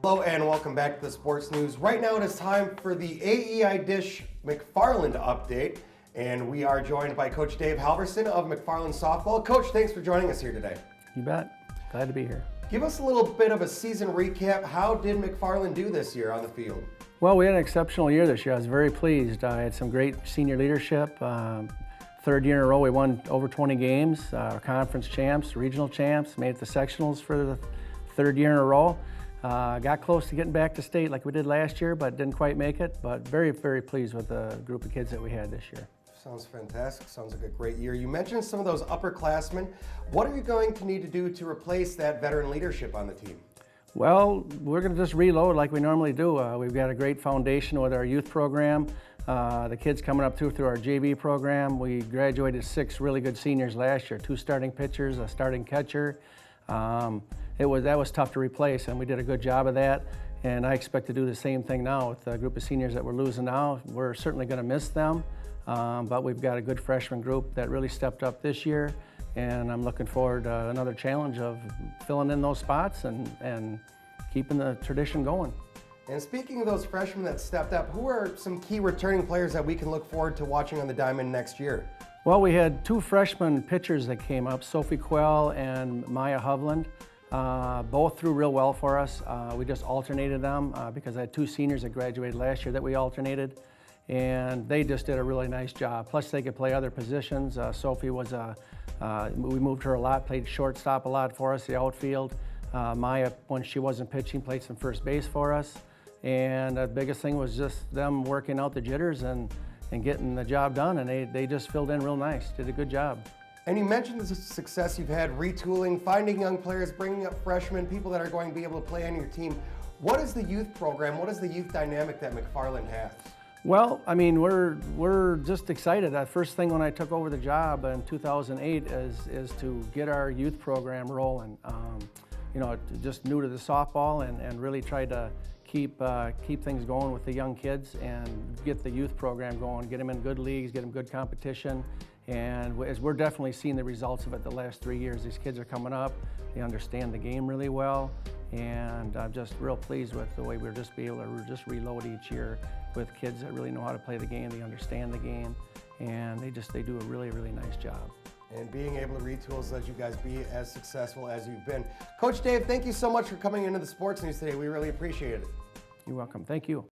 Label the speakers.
Speaker 1: Hello and welcome back to the Sports News. Right now it is time for the AEI Dish McFarland update, and we are joined by Coach Dave Halverson of McFarland Softball. Coach, thanks for joining us here today.
Speaker 2: You bet. Glad to be here.
Speaker 1: Give us a little bit of a season recap. How did McFarland do this year on the field?
Speaker 2: Well, we had an exceptional year this year. I was very pleased. I had some great senior leadership. Third year in a row, we won over 20 games. Our conference champs, regional champs, made it to sectionals for the third year in a row. Got close to getting back to state like we did last year, but didn't quite make it. But very, very pleased with the group of kids that we had this year.
Speaker 1: Sounds fantastic. Sounds like a great year. You mentioned some of those upperclassmen. What are you going to need to do to replace that veteran leadership on the team?
Speaker 2: Well, we're going to just reload like we normally do. We've got a great foundation with our youth program. The kids coming up through our JV program. We graduated 6 really good seniors last year, 2 starting pitchers, a starting catcher. That was tough to replace, and we did a good job of that. And I expect to do the same thing now with the group of seniors that we're losing now. We're certainly going to miss them, but we've got a good freshman group that really stepped up this year. And I'm looking forward to another challenge of filling in those spots and keeping the tradition going.
Speaker 1: And speaking of those freshmen that stepped up, who are some key returning players that we can look forward to watching on the diamond next year?
Speaker 2: Well, we had 2 freshman pitchers that came up, Sophie Quell and Maya Hovland. Both threw real well for us. We just alternated them because I had 2 seniors that graduated last year that we alternated, and they just did a really nice job. Plus they could play other positions. Sophie was we moved her a lot, played shortstop a lot for us, the outfield. Maya, when she wasn't pitching, played some first base for us. And the biggest thing was just them working out the jitters and getting the job done, and they just filled in real nice, did a good job.
Speaker 1: And you mentioned the success you've had retooling, finding young players, bringing up freshmen, people that are going to be able to play on your team. What is the youth program? What is the youth dynamic that McFarland has?
Speaker 2: Well, I mean, we're just excited. The first thing when I took over the job in 2008 is to get our youth program rolling. You know, just new to the softball and really tried to keep things going with the young kids and get the youth program going, get them in good leagues, get them good competition. And as we're definitely seeing the results of it the last 3 years. These kids are coming up, they understand the game really well, and I'm just real pleased with the way we're just able to just reload each year with kids that really know how to play the game, they understand the game, and they do a really, really nice job.
Speaker 1: And being able to retool has let you guys be as successful as you've been. Coach Dave, thank you so much for coming into the Sports News today. We really appreciate it.
Speaker 2: You're welcome. Thank you.